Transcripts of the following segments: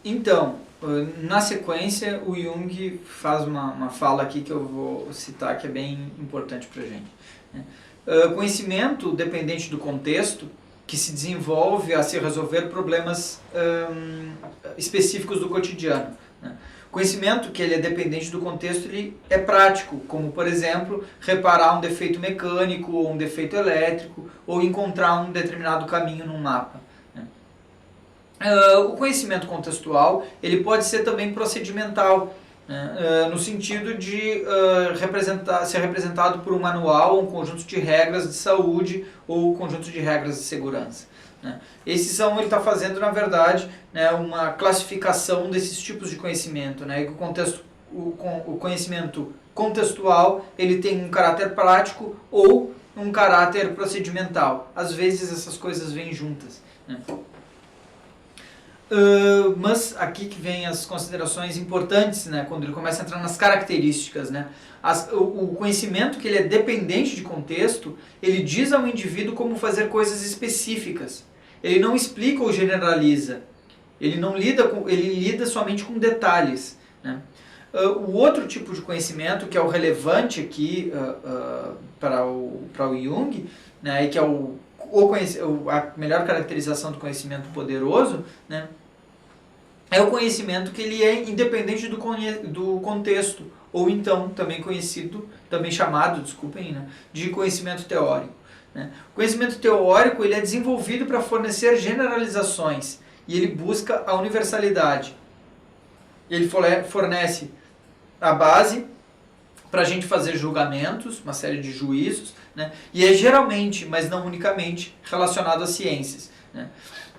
Então, na sequência, o Jung faz uma fala aqui que eu vou citar que é bem importante para a gente, né? Conhecimento dependente do contexto que se desenvolve a se resolver problemas específicos do cotidiano, né? Conhecimento que ele é dependente do contexto, ele é prático, como, por exemplo, reparar um defeito mecânico ou um defeito elétrico, ou encontrar um determinado caminho num mapa, né? O conhecimento contextual ele pode ser também procedimental, né? No sentido de ser representado por um manual, um conjunto de regras de saúde ou um conjunto de regras de segurança, né? Ele está fazendo, na verdade, né, uma classificação desses tipos de conhecimento, né? O conhecimento contextual ele tem um caráter prático ou um caráter procedimental. Às vezes essas coisas vêm juntas, né? Mas aqui que vem as considerações importantes, né, quando ele começa a entrar nas características, né? O conhecimento que ele é dependente de contexto, ele diz ao indivíduo como fazer coisas específicas. Ele não explica ou generaliza. Ele lida somente com detalhes, né? O outro tipo de conhecimento, que é o relevante aqui para o Jung, né, e que é a melhor caracterização do conhecimento poderoso, né, é o conhecimento que ele é independente do contexto, ou então também chamado, né, de conhecimento teórico, né? O conhecimento teórico ele é desenvolvido para fornecer generalizações e ele busca a universalidade. Ele fornece a base para a gente fazer julgamentos, uma série de juízos, né? E é geralmente, mas não unicamente, relacionado às ciências, né?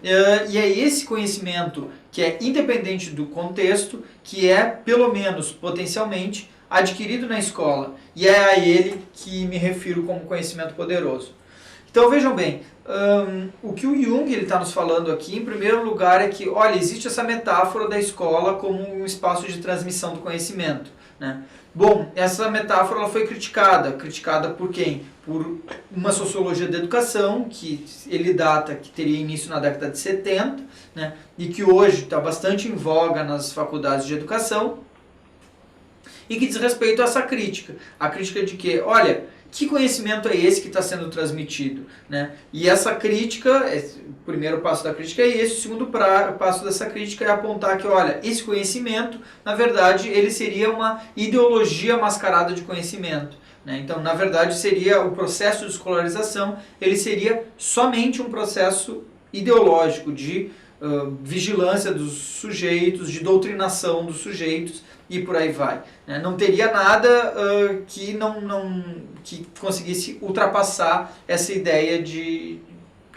E é esse conhecimento que é independente do contexto, que é, pelo menos potencialmente, adquirido na escola. E é a ele que me refiro como conhecimento poderoso. Então vejam bem, o que o Jung está nos falando aqui, em primeiro lugar, é que, olha, existe essa metáfora da escola como um espaço de transmissão do conhecimento, né? Bom, essa metáfora ela foi criticada por quem? Por uma sociologia da educação, que ele data que teria início na década de 70, né? E que hoje está bastante em voga nas faculdades de educação, e que diz respeito a essa crítica. A crítica de que, olha, que conhecimento é esse que está sendo transmitido, né? E essa crítica, o primeiro passo da crítica é esse, o segundo passo dessa crítica é apontar que, olha, esse conhecimento, na verdade, ele seria uma ideologia mascarada de conhecimento, né? Então, na verdade, seria o processo de escolarização, ele seria somente um processo ideológico de vigilância dos sujeitos, de doutrinação dos sujeitos e por aí vai, né? Não teria nada que conseguisse ultrapassar essa ideia de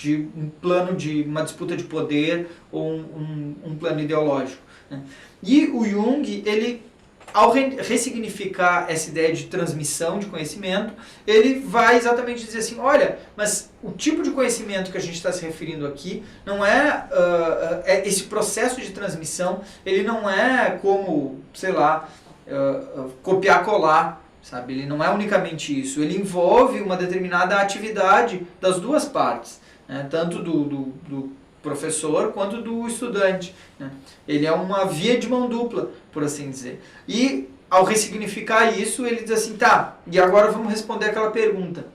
um plano de uma disputa de poder ou um plano ideológico, né? E o Jung, ele, ao ressignificar essa ideia de transmissão de conhecimento, ele vai exatamente dizer assim, olha, mas o tipo de conhecimento que a gente está se referindo aqui não esse processo de transmissão, ele não é como, sei lá, copiar-colar, sabe? Ele não é unicamente isso, ele envolve uma determinada atividade das duas partes, né? Tanto do professor quanto do estudante, né? Ele é uma via de mão dupla, por assim dizer. E ao ressignificar isso, ele diz assim, tá, e agora vamos responder aquela pergunta.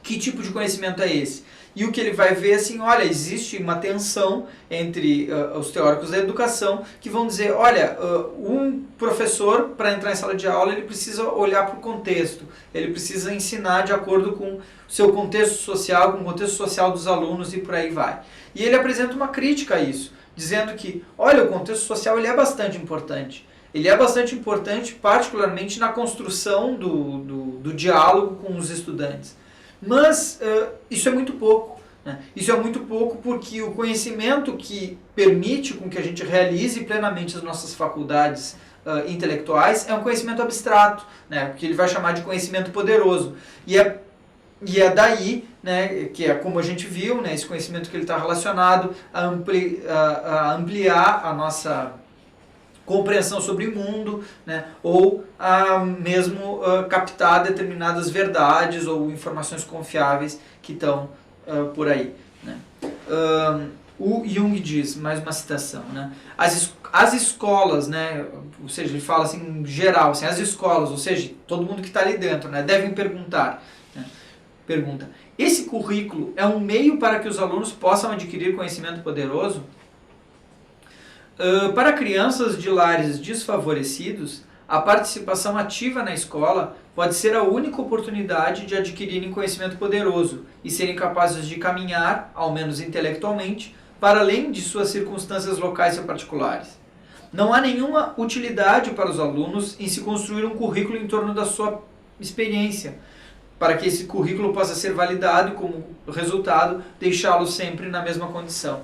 Que tipo de conhecimento é esse? E o que ele vai ver assim, olha, existe uma tensão entre os teóricos da educação que vão dizer, olha, um professor, para entrar em sala de aula, ele precisa olhar para o contexto, ele precisa ensinar de acordo com o seu contexto social, com o contexto social dos alunos e por aí vai. E ele apresenta uma crítica a isso, dizendo que, olha, o contexto social ele é bastante importante. Ele é bastante importante, particularmente na construção do diálogo com os estudantes. Mas isso é muito pouco, né? Isso é muito pouco porque o conhecimento que permite com que a gente realize plenamente as nossas faculdades intelectuais é um conhecimento abstrato, né? Porque ele vai chamar de conhecimento poderoso. E é daí, né, que é como a gente viu, né, esse conhecimento que ele está relacionado a ampliar a nossa compreensão sobre o mundo, né, ou a mesmo captar determinadas verdades ou informações confiáveis que estão por aí, né. o Jung diz, mais uma citação, né? As escolas, né? Ou seja, ele fala assim, em geral, assim, as escolas, ou seja, todo mundo que está ali dentro, né? Devem perguntar, né? Pergunta, esse currículo é um meio para que os alunos possam adquirir conhecimento poderoso? Para crianças de lares desfavorecidos, a participação ativa na escola pode ser a única oportunidade de adquirirem conhecimento poderoso e serem capazes de caminhar, ao menos intelectualmente, para além de suas circunstâncias locais e particulares. Não há nenhuma utilidade para os alunos em se construir um currículo em torno da sua experiência, para que esse currículo possa ser validado e, como resultado, deixá-lo sempre na mesma condição.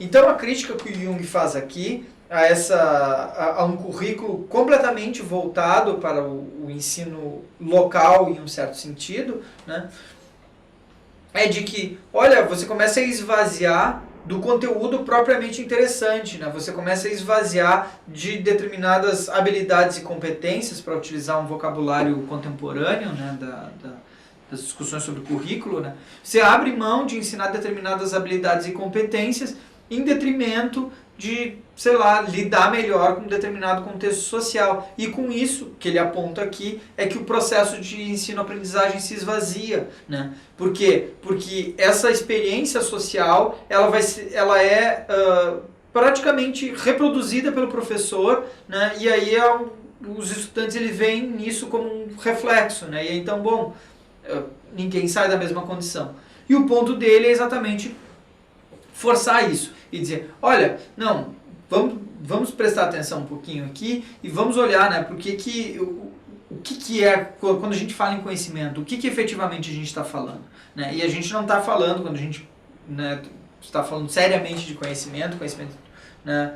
Então, a crítica que o Jung faz aqui a um currículo completamente voltado para o ensino local, em um certo sentido, né, é de que, olha, você começa a esvaziar do conteúdo propriamente interessante, né? Você começa a esvaziar de determinadas habilidades e competências, para utilizar um vocabulário contemporâneo, né, das discussões sobre o currículo, né? Você abre mão de ensinar determinadas habilidades e competências em detrimento de, sei lá, lidar melhor com um determinado contexto social. E com isso, que ele aponta aqui, é que o processo de ensino-aprendizagem se esvazia, né? Por quê? Porque essa experiência social, ela é praticamente reproduzida pelo professor, né? E aí os estudantes veem nisso como um reflexo, né? E então, bom, ninguém sai da mesma condição. E o ponto dele é exatamente forçar isso e dizer, olha, não, vamos prestar atenção um pouquinho aqui e vamos olhar, né, o que é, quando a gente fala em conhecimento, o que efetivamente a gente está falando, né? E a gente não está falando, quando a gente, né, está falando seriamente de conhecimento, né,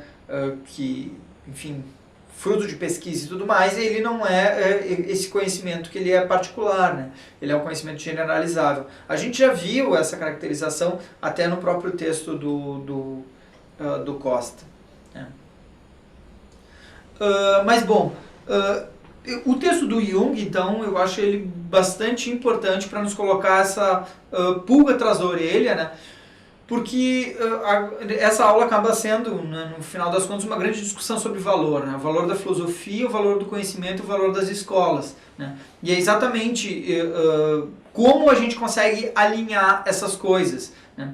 que, enfim, fruto de pesquisa e tudo mais, ele não é esse conhecimento que ele é particular, né? Ele é um conhecimento generalizável. A gente já viu essa caracterização até no próprio texto do Costa, né? Mas, bom, o texto do Jung, então, eu acho ele bastante importante para nos colocar essa pulga atrás da orelha, né? Porque essa aula acaba sendo, né, no final das contas, uma grande discussão sobre valor, né? O valor da filosofia, o valor do conhecimento e o valor das escolas, né? E é exatamente como a gente consegue alinhar essas coisas, né?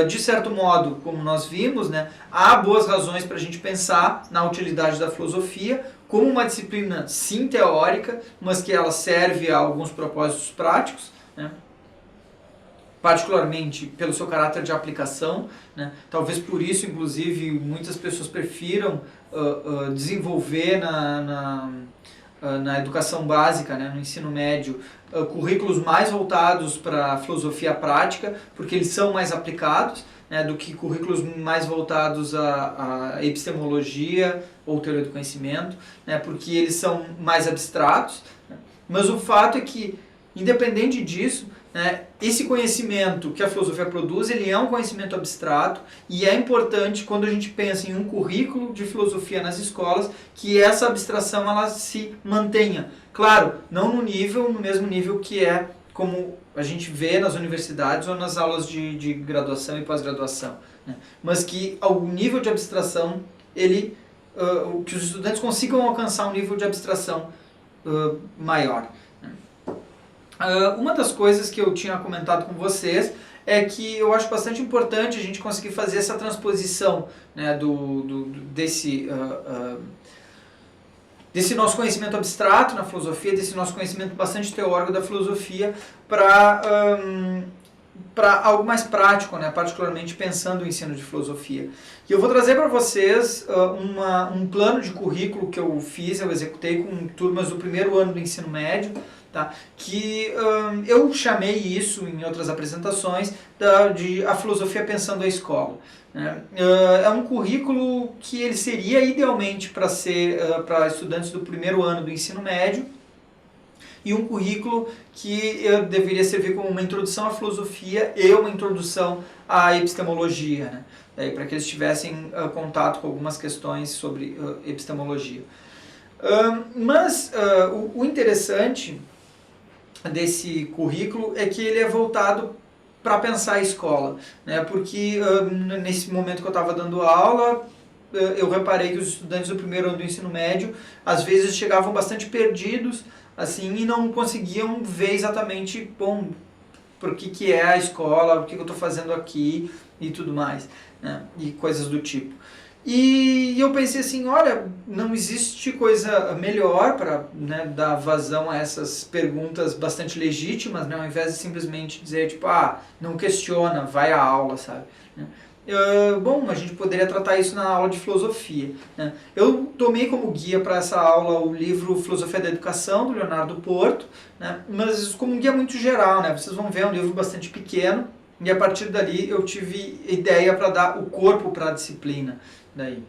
De certo modo, como nós vimos, né, há boas razões para a gente pensar na utilidade da filosofia como uma disciplina, sim, teórica, mas que ela serve a alguns propósitos práticos, né? Particularmente pelo seu caráter de aplicação, né? Talvez por isso, inclusive, muitas pessoas prefiram desenvolver na educação básica, né, no ensino médio, currículos mais voltados para a filosofia prática, porque eles são mais aplicados, né, do que currículos mais voltados à epistemologia ou teoria do conhecimento, né, porque eles são mais abstratos, né? Mas o fato é que, independente disso, né, esse conhecimento que a filosofia produz, ele é um conhecimento abstrato e é importante, quando a gente pensa em um currículo de filosofia nas escolas, que essa abstração ela se mantenha. Claro, não no mesmo nível que é como a gente vê nas universidades ou nas aulas de graduação e pós-graduação, né? Mas que o nível de abstração, que os estudantes consigam alcançar um nível de abstração maior. Uma das coisas que eu tinha comentado com vocês é que eu acho bastante importante a gente conseguir fazer essa transposição, né, desse nosso conhecimento abstrato na filosofia, desse nosso conhecimento bastante teórico da filosofia para algo mais prático, né, particularmente pensando o ensino de filosofia. E eu vou trazer para vocês um plano de currículo que eu executei com turmas do primeiro ano do ensino médio, tá? Que eu chamei isso em outras apresentações de a filosofia pensando a escola, né? É um currículo que ele seria idealmente para estudantes do primeiro ano do ensino médio, e um currículo que deveria servir como uma introdução à filosofia e uma introdução à epistemologia, né? Para que eles tivessem contato com algumas questões sobre epistemologia. Mas o interessante desse currículo é que ele é voltado para pensar a escola, né? Porque nesse momento que eu estava dando aula, eu reparei que os estudantes do primeiro ano do ensino médio, às vezes chegavam bastante perdidos, assim, e não conseguiam ver exatamente, bom, por que é a escola, o que eu estou fazendo aqui e tudo mais, né? E coisas do tipo. E eu pensei assim, olha, não existe coisa melhor para, né, dar vazão a essas perguntas bastante legítimas, né, ao invés de simplesmente dizer, tipo, não questiona, vai à aula, sabe? Bom, a gente poderia tratar isso na aula de filosofia, né? Eu tomei como guia para essa aula o livro Filosofia da Educação, do Leonardo Porto, né, mas como um guia muito geral, né? Vocês vão ver, é um livro bastante pequeno, e a partir dali eu tive ideia para dar o corpo para a disciplina. Daí.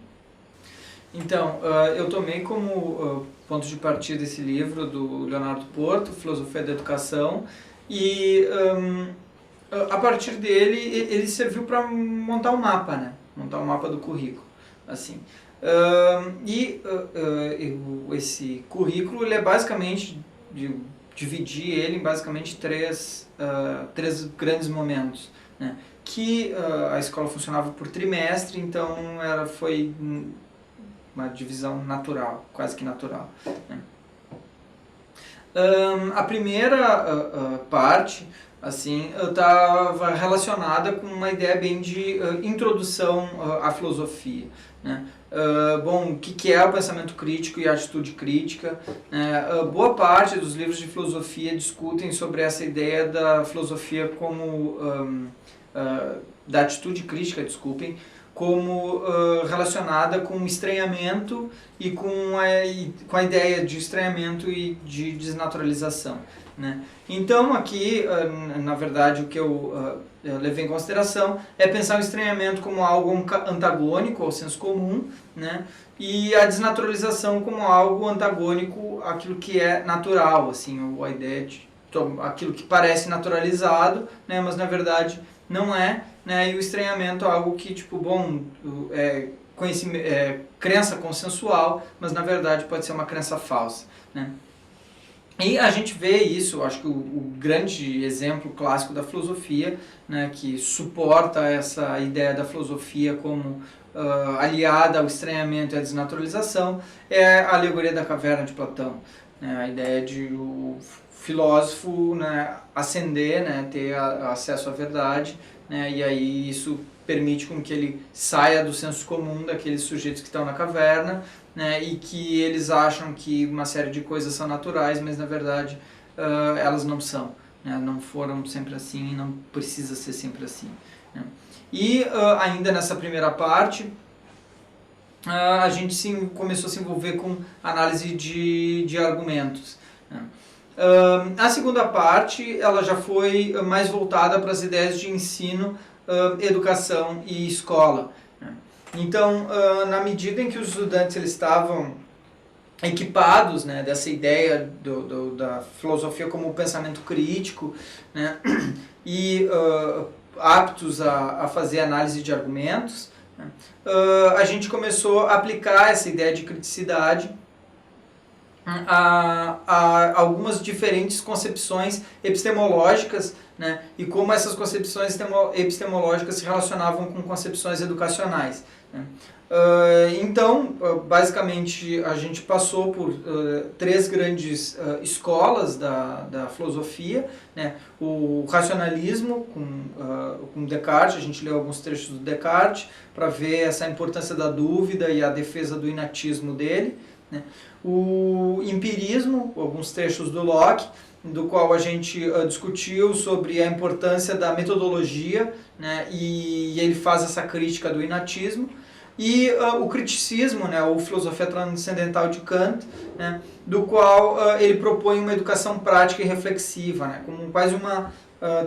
Então, eu tomei como ponto de partida esse livro do Leonardo Porto, Filosofia da Educação, e a partir dele ele serviu para montar um mapa, né? Montar um mapa do currículo, assim. Esse currículo ele é basicamente dividir ele em basicamente três grandes momentos, né? Que a escola funcionava por trimestre, então foi uma divisão natural, quase que natural, né? A primeira parte, assim, estava relacionada com uma ideia bem de introdução à filosofia, né? Bom, o que é o pensamento crítico e a atitude crítica, né? Boa parte dos livros de filosofia discutem sobre essa ideia da filosofia como da atitude crítica, desculpem, como relacionada com estranhamento e com a ideia de estranhamento e de desnaturalização, né? Então aqui, na verdade, o que eu levei em consideração é pensar o estranhamento como algo antagônico ao senso comum, né? E a desnaturalização como algo antagônico àquilo que é natural, assim, ou a ideia de aquilo que parece naturalizado, né? Mas na verdade não é, né? E o estranhamento é algo que, tipo, bom, crença consensual, mas na verdade pode ser uma crença falsa, né? E a gente vê isso, acho que o grande exemplo clássico da filosofia, né, que suporta essa ideia da filosofia como aliada ao estranhamento e à desnaturalização, é a alegoria da caverna de Platão, né? A ideia de o filósofo, né, ascender, né, ter acesso à verdade, né, e aí isso permite com que ele saia do senso comum daqueles sujeitos que estão na caverna, né, e que eles acham que uma série de coisas são naturais, mas na verdade elas não são, né, não foram sempre assim, não precisa ser sempre assim, né. E ainda nessa primeira parte, a gente começou a se envolver com análise de argumentos, né. A segunda parte ela já foi mais voltada para as ideias de ensino, educação e escola, né? Então, na medida em que os estudantes eles estavam equipados, né, dessa ideia da filosofia como pensamento crítico, né, e aptos a fazer análise de argumentos, né, a gente começou a aplicar essa ideia de criticidade a algumas diferentes concepções epistemológicas, né, e como essas concepções epistemológicas se relacionavam com concepções educacionais, né. Então, basicamente, a gente passou por três grandes escolas da filosofia, né, o racionalismo com Descartes, a gente leu alguns trechos do Descartes para ver essa importância da dúvida e a defesa do inatismo dele, né. O empirismo, alguns trechos do Locke, do qual a gente discutiu sobre a importância da metodologia, né, e ele faz essa crítica do inatismo. E o criticismo, né, ou filosofia transcendental de Kant, né, do qual ele propõe uma educação prática e reflexiva, né, como quase uma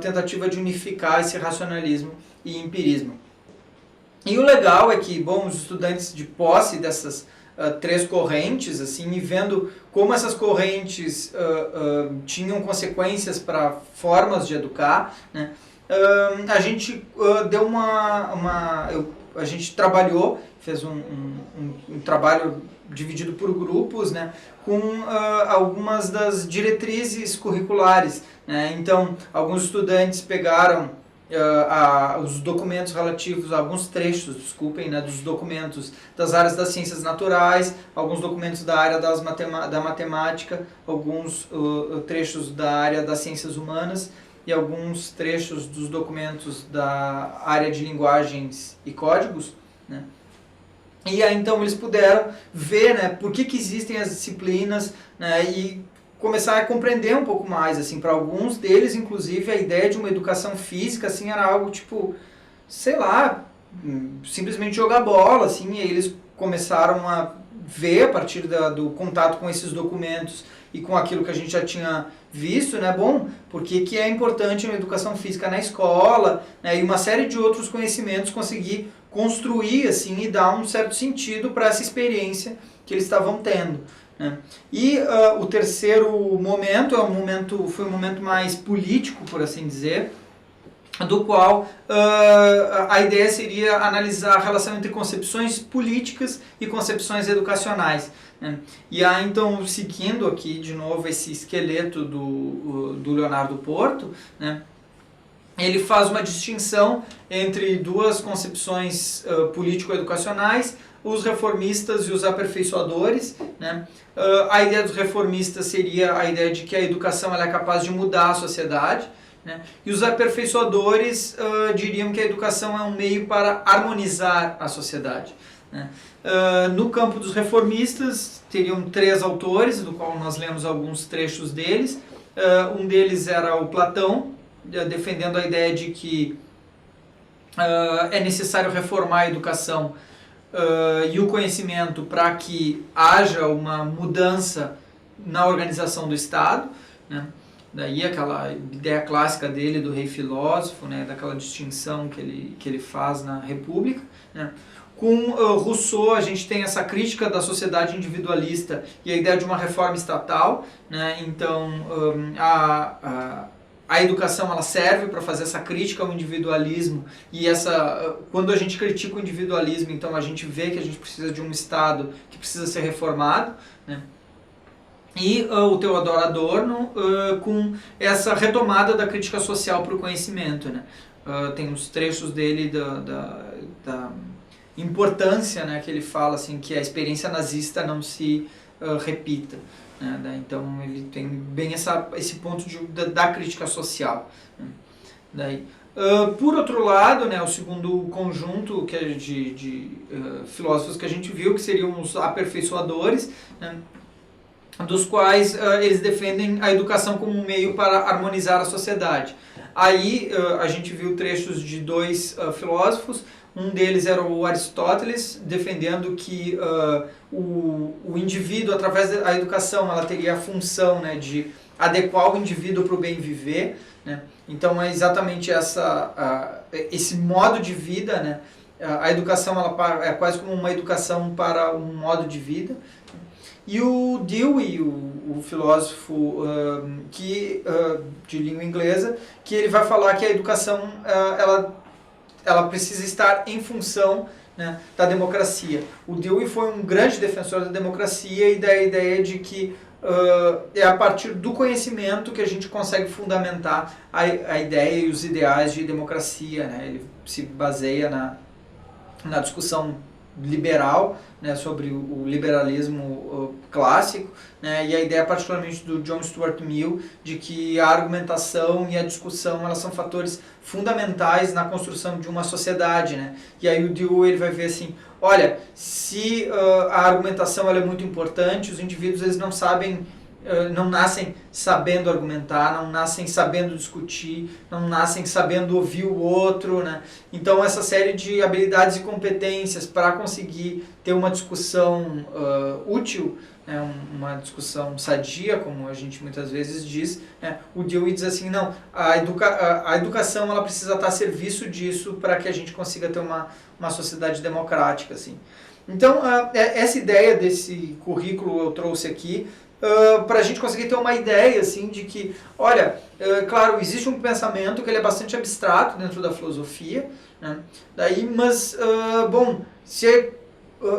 tentativa de unificar esse racionalismo e empirismo. E o legal é que, bom, os estudantes de posse dessas três correntes, assim, e vendo como essas correntes tinham consequências para formas de educar, né, a gente deu a gente trabalhou, fez um trabalho dividido por grupos, né, com algumas das diretrizes curriculares, né. Então, alguns estudantes pegaram os documentos relativos, alguns trechos, desculpem, né, dos documentos das áreas das ciências naturais, alguns documentos da área da matemática, alguns trechos da área das ciências humanas e alguns trechos dos documentos da área de linguagens e códigos, né? E aí então eles puderam ver, né, por que existem as disciplinas, né, e começar a compreender um pouco mais, assim, para alguns deles, inclusive, a ideia de uma educação física, assim, era algo tipo, sei lá, simplesmente jogar bola, assim, e aí eles começaram a ver, a partir do contato com esses documentos e com aquilo que a gente já tinha visto, né, bom, por que é importante uma educação física na escola, né, e uma série de outros conhecimentos, conseguir construir, assim, e dar um certo sentido para essa experiência que eles estavam tendo, né. E o terceiro momento, foi um momento mais político, por assim dizer, do qual a ideia seria analisar a relação entre concepções políticas e concepções educacionais, né? E aí, então, seguindo aqui de novo esse esqueleto do Leonardo Porto, né, ele faz uma distinção entre duas concepções político-educacionais, os reformistas e os aperfeiçoadores, né? A ideia dos reformistas seria a ideia de que a educação ela é capaz de mudar a sociedade, né? E os aperfeiçoadores diriam que a educação é um meio para harmonizar a sociedade, né? No campo dos reformistas, teriam três autores, do qual nós lemos alguns trechos deles. Um deles era o Platão, defendendo a ideia de que é necessário reformar a educação e o conhecimento para que haja uma mudança na organização do Estado, né? Daí aquela ideia clássica dele do rei filósofo, né? Daquela distinção que ele faz na República, né? Com Rousseau, a gente tem essa crítica da sociedade individualista e a ideia de uma reforma estatal, né? Então, a educação ela serve para fazer essa crítica ao individualismo e quando a gente critica o individualismo, então a gente vê que a gente precisa de um Estado que precisa ser reformado, né? E o Theodor Adorno com essa retomada da crítica social para o conhecimento, né? Tem uns trechos dele da importância, né, que ele fala assim, que a experiência nazista não se repita, né? Então ele tem bem esse ponto da crítica social, né? Daí, por outro lado, né, o segundo conjunto que é de filósofos que a gente viu, que seriam os aperfeiçoadores, né, dos quais eles defendem a educação como um meio para harmonizar a sociedade. Aí a gente viu trechos de dois filósofos. Um deles era o Aristóteles, defendendo que o indivíduo, através da educação, ela teria a função, né, de adequar o indivíduo para o bem viver, né? Então é exatamente esse modo de vida, né? A educação ela é quase como uma educação para um modo de vida. E o Dewey, o filósofo de língua inglesa, que ele vai falar que a educação ela precisa estar em função, né, da democracia. O Dewey foi um grande defensor da democracia e da ideia de que é a partir do conhecimento que a gente consegue fundamentar a ideia e os ideais de democracia, né? Ele se baseia na discussão liberal, né, sobre o liberalismo clássico, né, e a ideia particularmente do John Stuart Mill de que a argumentação e a discussão elas são fatores fundamentais na construção de uma sociedade, né? E aí o Dewey ele vai ver assim, olha, se a argumentação ela é muito importante, os indivíduos eles não nascem sabendo argumentar, não nascem sabendo discutir, não nascem sabendo ouvir o outro, né? Então essa série de habilidades e competências para conseguir ter uma discussão útil, né? Uma discussão sadia, como a gente muitas vezes diz, né? O Dewey diz assim, não, a educação ela precisa estar a serviço disso para que a gente consiga ter uma sociedade democrática, assim. Então essa ideia desse currículo eu trouxe aqui para a gente conseguir ter uma ideia assim, de que, olha, claro, existe um pensamento que ele é bastante abstrato dentro da filosofia, né? Daí, mas, bom, se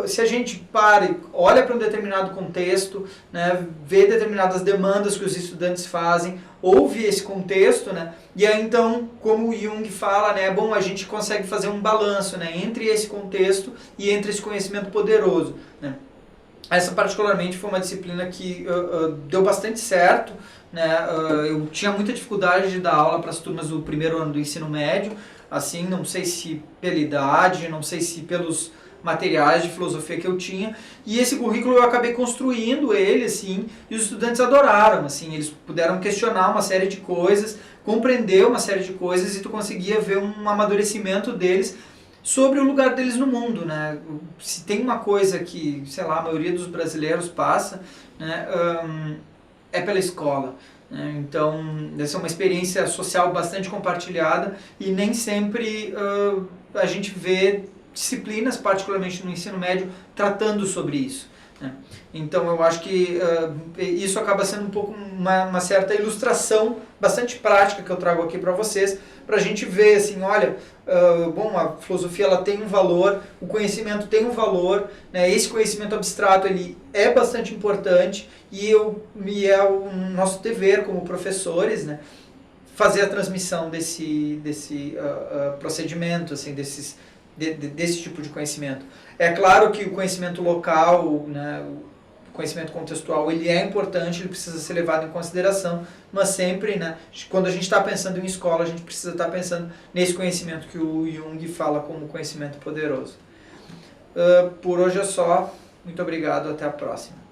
se a gente para e olha para um determinado contexto, né, vê determinadas demandas que os estudantes fazem, ouve esse contexto, né, e aí então, como o Jung fala, né, bom, a gente consegue fazer um balanço, né, entre esse contexto e entre esse conhecimento poderoso, né. Essa particularmente foi uma disciplina que deu bastante certo, né, eu tinha muita dificuldade de dar aula para as turmas do primeiro ano do ensino médio, assim, não sei se pela idade, não sei se pelos materiais de filosofia que eu tinha, e esse currículo eu acabei construindo ele, assim, e os estudantes adoraram, assim, eles puderam questionar uma série de coisas, compreender uma série de coisas, e tu conseguia ver um amadurecimento deles sobre o lugar deles no mundo, né? Se tem uma coisa que, sei lá, a maioria dos brasileiros passa, né, é pela escola. Então, essa é uma experiência social bastante compartilhada e nem sempre a gente vê disciplinas, particularmente no ensino médio, tratando sobre isso, né? Então eu acho que isso acaba sendo um pouco uma certa ilustração bastante prática que eu trago aqui para vocês, para a gente ver assim, olha, bom, a filosofia ela tem um valor, o conhecimento tem um valor, né? Esse conhecimento abstrato ele é bastante importante e é o nosso dever como professores, né, fazer a transmissão desse procedimento, assim, desse tipo de conhecimento. É claro que o conhecimento local, né, o conhecimento contextual, ele é importante, ele precisa ser levado em consideração, mas sempre, né, quando a gente está pensando em escola, a gente precisa estar pensando nesse conhecimento que o Jung fala como conhecimento poderoso. Por hoje é só, muito obrigado, até a próxima.